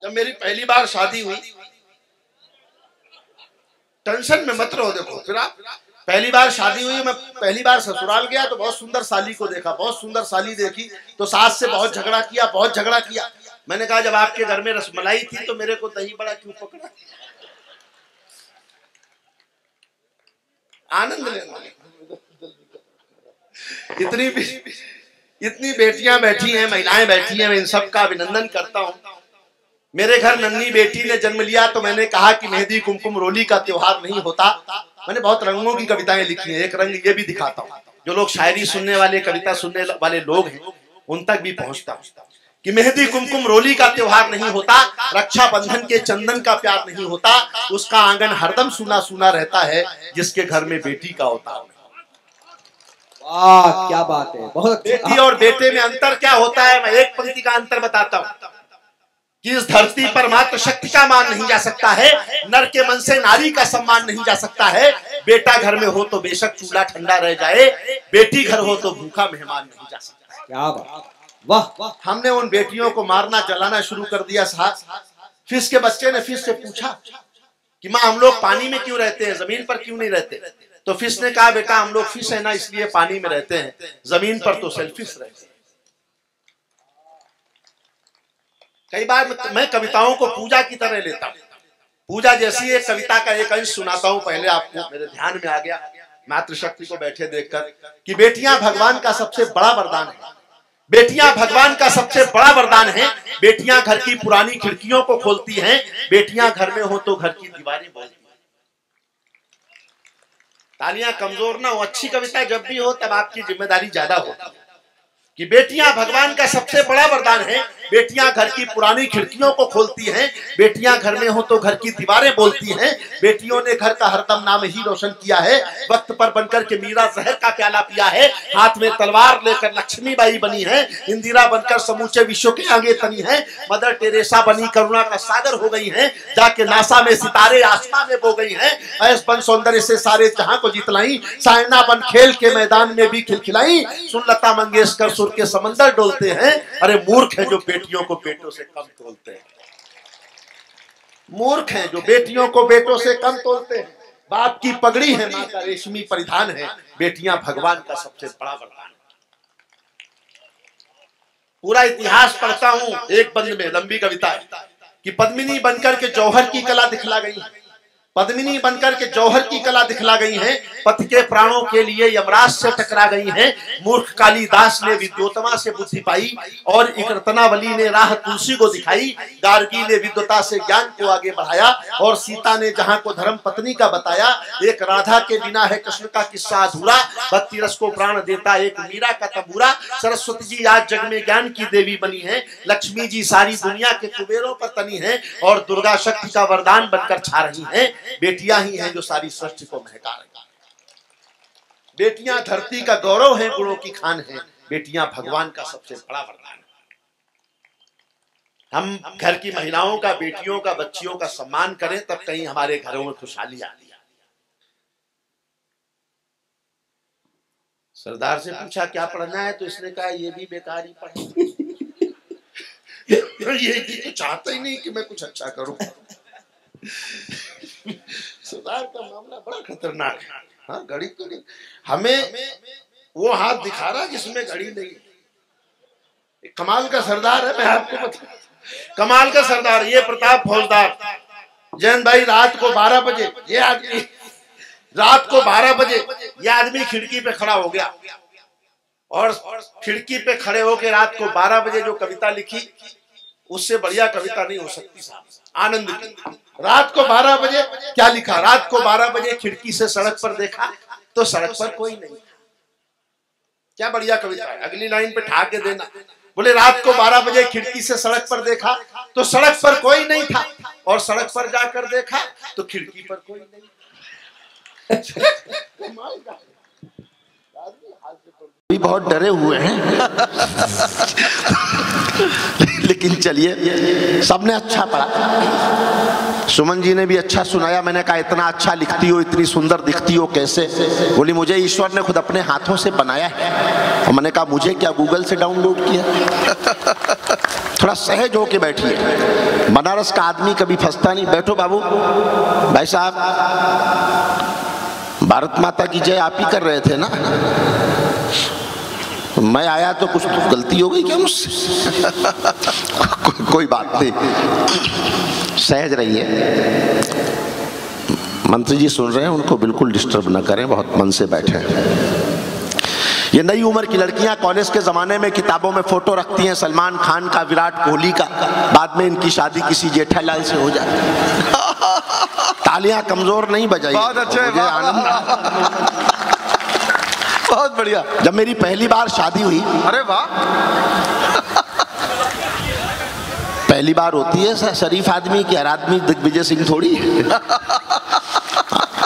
जब मेरी पहली बार शादी हुई, टेंशन में मत रहो। देखो फिर आप, पहली बार शादी हुई, मैं पहली बार ससुराल गया तो बहुत सुंदर साली को देखा, बहुत सुंदर साली देखी तो सास से बहुत झगड़ा किया, बहुत झगड़ा किया। मैंने कहा जब आपके घर में रसमलाई थी तो मेरे को दही बड़ा क्यों पकड़ा? आनंद लेना। इतनी बेटियां बैठी हैं, महिलाएं बैठी हैं, मैं इन सब का अभिनंदन करता हूं। मेरे घर नन्ही बेटी ने जन्म लिया तो मैंने कहा कि मेहंदी कुमकुम रोली का त्योहार नहीं होता। मैंने बहुत रंगों की कविताएं लिखी हैं, एक रंग ये भी दिखाता हूँ, जो लोग शायरी सुनने वाले, कविता सुनने वाले लोग हैं उन तक भी पहुंचता हूँ कि मेहंदी कुमकुम रोली का त्योहार नहीं होता, रक्षाबंधन के चंदन का प्यार नहीं होता, उसका आंगन हरदम सुना सुना रहता है जिसके घर में बेटी का होता है। वाह क्या बात है, बहुत। बेटी और बेटे में अंतर क्या होता है, मैं एक पंक्ति का अंतर बताता हूँ कि इस धरती पर मात्र शक्ति का मान नहीं जा सकता है, नर के मन से नारी का सम्मान नहीं जा सकता है। बेटा घर में हो तो बेशक चूल्हा ठंडा रह जाए, बेटी घर हो तो भूखा मेहमान नहीं जा सकता। क्या बात, वाह। हमने उन बेटियों को मारना जलाना शुरू कर दिया साहब। फिश के बच्चे ने फिश से पूछा कि माँ हम लोग पानी में क्यों रहते हैं, जमीन पर क्यों नहीं रहते? तो फिश ने कहा बेटा हम लोग फिश है ना इसलिए पानी में रहते हैं, जमीन पर तो सेल्फिश रहते हैं। कई बार मैं कविताओं को पूजा की तरह लेता हूँ। पूजा जैसी एक कविता का एक अंश सुनाता हूँ, पहले आपको मेरे ध्यान में आ गया मातृशक्ति को बैठे देखकर कि बेटियां भगवान का सबसे बड़ा वरदान है। बेटियां भगवान का सबसे बड़ा वरदान है। बेटियां घर की पुरानी खिड़कियों को खोलती हैं, बेटियां घर में हो तो घर की दीवारें बोलती हैं। तालियां कमजोर ना हो, अच्छी कविता जब भी हो तब आपकी जिम्मेदारी ज्यादा होती है कि बेटियां भगवान का सबसे बड़ा वरदान है। बेटियां घर की पुरानी खिड़कियों को खोलती हैं, बेटियां घर में हो तो घर की दीवारें बोलती हैं। बेटियों ने घर का हरदम नाम ही रोशन किया है, वक्त पर बनकर के मीरा जहर का प्याला पिया है, हाथ में तलवार लेकर लक्ष्मीबाई बनी है, इंदिरा बनकर समूचे विश्व के आगे तनी है, मदर टेरेसा बनी करुणा का सागर हो गई है, जाके नासा में सितारे आसमां में बो गई हैं, ऐस बन सौंदर्य से सारे जहां को जितलाई, सायना बन खेल के मैदान में भी खिलखिलाई, सुन लता मंगेशकर सुर के समंदर डोलते हैं। अरे मूर्ख है जो बेटियों को बेटों से कम तोलते हैं, मूर्ख हैं जो बेटियों को बेटों से कम तोलते हैं। बाप की पगड़ी है, माँ का रेशमी परिधान है, बेटियां भगवान का सबसे बड़ा वरदान है। पूरा इतिहास पढ़ता हूं एक बंद में, लंबी कविता है कि पद्मिनी बनकर के जौहर की कला दिखला गई, पद्मिनी बनकर के जौहर की कला दिखला गई हैं, पति के प्राणों के लिए यमराज से टकरा गई हैं। मूर्ख कालिदास ने विद्योतमा से बुद्धि पाई और एक रत्नावली ने राह तुलसी को दिखाई, गार्गी ने विद्वता से ज्ञान को आगे बढ़ाया और सीता ने जहां को धर्म पत्नी का बताया। एक राधा के बिना है कृष्ण का किस्सा अधूरा, भक्ति रस को प्राण देता एक मीरा का तबूरा। सरस्वती जी आज जग में ज्ञान की देवी बनी है, लक्ष्मी जी सारी दुनिया के कुबेरों पर तनी है और दुर्गा शक्ति का वरदान बनकर छा रही है। बेटियां ही हैं जो सारी सृष्टि को महका रही हैं। बेटियां धरती का गौरव है, गुणों की खान है, बेटियां भगवान का सबसे बड़ा वरदान है। हम घर की महिलाओं का, बेटियों का, बच्चियों का सम्मान करें तब कहीं हमारे घरों में खुशहाली आती है। सरदार से पूछा क्या पढ़ना है तो इसने कहा ये भी बेकार ही पढ़े। ये तो चाहता ही नहीं कि मैं कुछ अच्छा करूं। सरदार का मामला बड़ा खतरनाक है। हाँ घड़ी तो नहीं, हमें वो हाथ दिखा रहा जिसमें घड़ी नहीं। कमाल का सरदार है, मैं आपको बता, कमाल का सरदार। ये प्रताप फौजदार जैन भाई रात को 12 बजे ये आदमी, रात को 12 बजे ये आदमी खिड़की पे खड़ा हो गया और खिड़की पे खड़े होकर रात को 12 बजे जो कविता लिखी उससे बढ़िया कविता नहीं हो सकती साहब। आनंद की रात को 12 बजे क्या लिखा, रात को 12 बजे खिड़की से सड़क पर देखा तो सड़क पर कोई नहीं था। क्या बढ़िया कविता है। अगली लाइन पे ठा के देना, बोले रात को 12 बजे खिड़की से सड़क पर देखा तो सड़क पर कोई नहीं था और सड़क पर जाकर देखा तो खिड़की पर कोई नहीं। भी बहुत डरे हुए हैं लेकिन चलिए सबने अच्छा पढ़ा। सुमन जी ने भी अच्छा सुनाया। मैंने कहा इतना अच्छा लिखती हो, इतनी सुंदर दिखती हो कैसे? बोली मुझे ईश्वर ने खुद अपने हाथों से बनाया है। और मैंने कहा मुझे क्या, गूगल से डाउनलोड किया? थोड़ा थोड़ा सहज होके बैठिए। बनारस का आदमी कभी फंसता नहीं। बैठो बाबू। भाई साहब, भारत माता की जय आप ही कर रहे थे ना? मैं आया तो कुछ तो गलती हो गई क्या मुझसे? कोई बात नहीं, सहज रहिए। मंत्री जी सुन रहे हैं, उनको बिल्कुल डिस्टर्ब ना करें, बहुत मन से बैठे हैं। ये नई उम्र की लड़कियां कॉलेज के जमाने में किताबों में फोटो रखती हैं सलमान खान का, विराट कोहली का, बाद में इनकी शादी किसी जेठालाल से हो जाती है। तालियां कमजोर नहीं बजाई। बहुत अच्छे, मुझे आनंद, बहुत बढ़िया। जब मेरी पहली बार शादी हुई, अरे वाह, पहली बार होती है शरीफ आदमी की, हर आदमी दिग्विजय सिंह थोड़ी।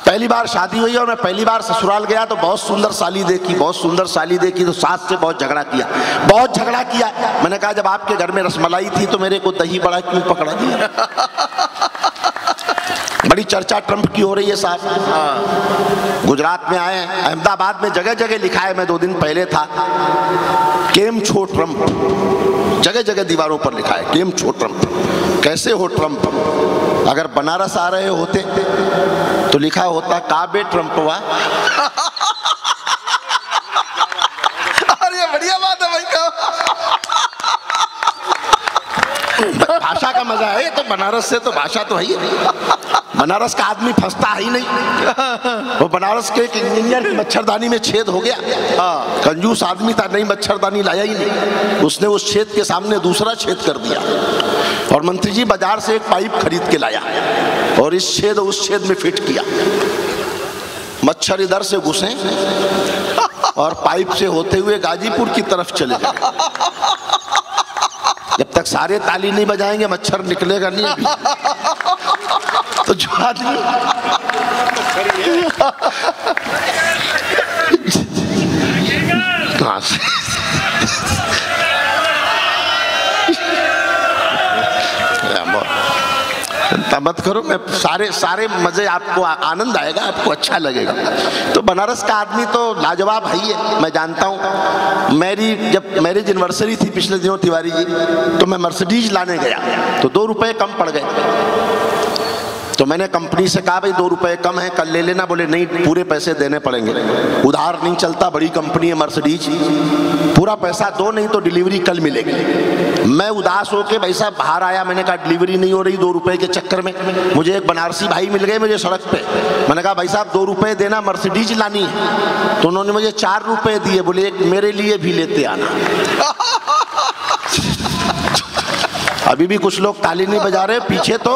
पहली बार शादी हुई और मैं पहली बार ससुराल गया तो बहुत सुंदर साली देखी, बहुत सुंदर साली देखी तो सास से बहुत झगड़ा किया, बहुत झगड़ा किया। मैंने कहा जब आपके घर में रसमलाई थी तो मेरे को दही बड़ा क्यों पकड़ा दिया? बड़ी चर्चा ट्रंप की हो रही है साहब। गुजरात में आए, अहमदाबाद में जगह जगह लिखा है, मैं 2 दिन पहले था, केम छो ट्रंप, जगह जगह दीवारों पर लिखा है केम छो ट्रंप। कैसे हो ट्रंप? अगर बनारस आ रहे होते तो लिखा होता काबे ट्रंप हुआ। अरे बढ़िया बात है भाई का। भाषा का मजा है तो बनारस से तो भाषा तो है ही नहीं। बनारस का आदमी फंसता ही नहीं। वो बनारस के एक इंजीनियर की मच्छरदानी में छेद हो गया, कंजूस आदमी था, नहीं मच्छरदानी लाया ही नहीं, उसने उस छेद के सामने दूसरा छेद कर दिया। और मंत्री जी बाजार से एक पाइप खरीद के लाया और इस छेद उस छेद में फिट किया। मच्छर इधर से घुसे और पाइप से होते हुए गाजीपुर की तरफ चले गए। जब तक सारे ताली नहीं बजाएंगे मच्छर निकलेगा नहीं अभी। तो जो आदमी कहाँ से मत करो, मैं सारे मजे आपको आनंद आएगा, आपको अच्छा लगेगा। तो बनारस का आदमी तो लाजवाब है ही है, मैं जानता हूँ। जब मैरिज एनिवर्सरी थी पिछले दिनों तिवारी जी, तो मैं मर्सिडीज लाने गया तो 2 रुपए कम पड़ गए। तो मैंने कंपनी से कहा भाई 2 रुपए कम है, कल ले लेना। बोले नहीं, पूरे पैसे देने पड़ेंगे, उधार नहीं चलता, बड़ी कंपनी है मर्सिडीज, पूरा पैसा दो नहीं तो डिलीवरी कल मिलेगी। मैं उदास होके भाई साहब बाहर आया, मैंने कहा डिलीवरी नहीं हो रही 2 रुपए के चक्कर में। मुझे एक बनारसी भाई मिल गए मुझे सड़क पे, मैंने कहा भाई साहब 2 रुपए देना, मर्सिडीज लानी है। तो उन्होंने मुझे 4 रुपए दिए, बोले एक मेरे लिए भी लेते आना। अभी भी कुछ लोग ताली नहीं बजा रहे, पीछे तो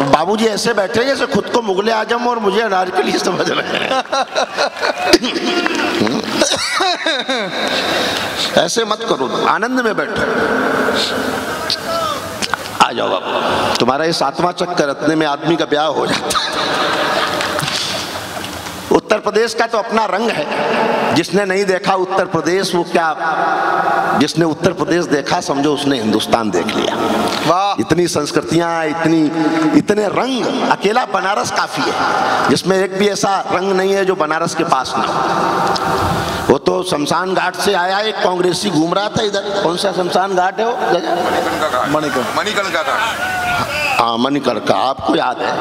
बाबूजी ऐसे बैठे जैसे खुद को मुगले आजम और मुझे अनारकली समझ रहे हैं। ऐसे मत करो, आनंद में बैठो। आ जाओ बाबू, तुम्हारा ये 7वां चक्कर, इतने में आदमी का ब्याह हो जाता है। उत्तर प्रदेश का तो अपना रंग है, जिसने नहीं देखा उत्तर प्रदेश, वो क्या, जिसने उत्तर प्रदेश देखा समझो उसने हिंदुस्तान देख लिया। वाह, इतनी संस्कृतियां, इतने रंग, अकेला बनारस काफी है, जिसमें एक भी ऐसा रंग नहीं है जो बनारस के पास ना। वो तो शमशान घाट से आया एक कांग्रेसी घूम रहा था इधर, कौन सा शमशान घाट है वो? मणिकर्णिका घाट। हाँ मणिकर्णिका, आपको याद है।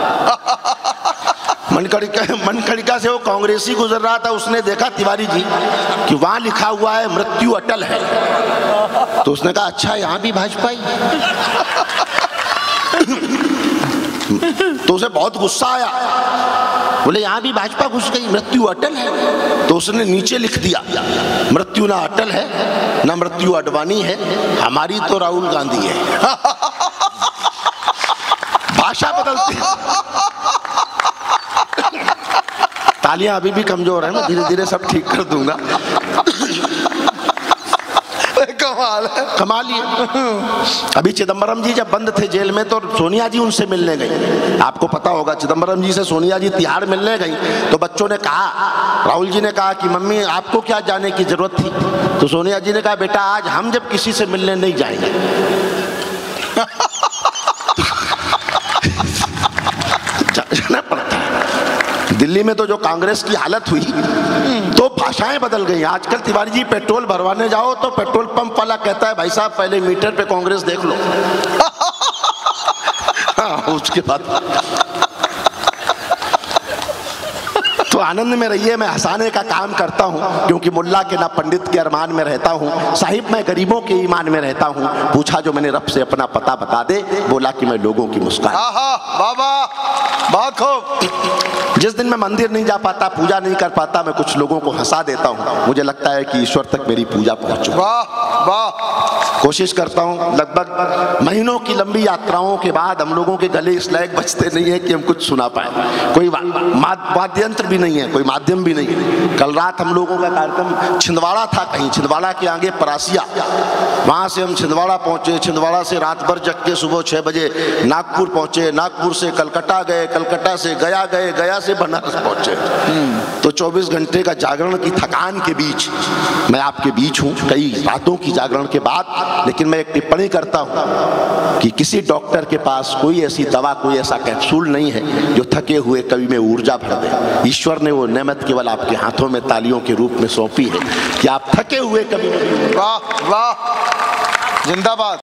मणिकर्णिका से वो कांग्रेसी गुजर रहा था, उसने देखा तिवारी जी कि वहां लिखा हुआ है मृत्यु अटल है। तो उसने कहा अच्छा यहाँ भी भाजपा ही। तो उसे बहुत गुस्सा आया, बोले यहाँ भी भाजपा घुस गई, मृत्यु अटल है। तो उसने नीचे लिख दिया मृत्यु ना अटल है ना मृत्यु अडवाणी है, हमारी तो राहुल गांधी है। भाषा बदलती है। तालियां अभी भी कमजोर है, मैं धीरे धीरे सब ठीक कर दूंगा। कमाल है, कमाल ही है। अभी चिदम्बरम जी जब बंद थे जेल में तो सोनिया जी उनसे मिलने गई। आपको पता होगा चिदम्बरम जी से सोनिया जी तिहाड़ मिलने गई तो बच्चों ने कहा, राहुल जी ने कहा कि मम्मी आपको क्या जाने की जरूरत थी? तो सोनिया जी ने कहा बेटा आज हम जब किसी से मिलने नहीं जाएंगे। जाना पड़ता है, दिल दिल्ली में तो जो कांग्रेस की हालत हुई तो भाषाएं बदल गई। आजकल तिवारी जी पेट्रोल भरवाने जाओ तो पेट्रोल पंप वाला कहता है भाई साहब पहले मीटर पे कांग्रेस देख लो। हाँ, उसके बाद तो आनंद में रहिए। मैं हंसाने का काम करता हूँ क्योंकि मुल्ला के ना पंडित के अरमान में रहता हूँ, साहिब मैं गरीबों के ईमान में रहता हूँ। पूछा जो मैंने रब से अपना पता बता दे, बोला कि मैं लोगों की मुस्कान। बाबा बहुत खूब। जिस दिन मैं मंदिर नहीं जा पाता, पूजा नहीं कर पाता, मैं कुछ लोगों को हंसा देता हूँ। मुझे लगता है कि ईश्वर तक मेरी पूजा पहुँचू। वाह वाह। कोशिश करता हूँ। लगभग महीनों की लंबी यात्राओं के बाद हम लोगों के गले इस लायक बचते नहीं है कि हम कुछ सुना पाए। कोई वाद्य यंत्र भी नहीं है, कोई माध्यम भी नहीं है। कल रात हम लोगों का कार्यक्रम छिंदवाड़ा था, कहीं छिंदवाड़ा के आगे परासिया, वहां से हम छिंदवाड़ा पहुंचे। छिंदवाड़ा से रात भर जग के सुबह 6 बजे नागपुर पहुंचे। नागपुर से कलकत्ता गए, कलकत्ता से गया गए, गया से बनारस पहुंचे। तो 24 घंटे का जागरण की थकान के बीच मैं आपके बीच हूँ, कई रातों की जागरण के बाद। लेकिन मैं एक टिप्पणी करता हूँ कि किसी डॉक्टर के पास कोई ऐसी दवा, कोई ऐसा कैप्सूल नहीं है जो थके हुए कवि में ऊर्जा भर दे। ईश्वर ने वो नेमत केवल आपके हाथों में तालियों के रूप में सौंपी है कि आप थके हुए कवि में। वाह वाह, जिंदाबाद।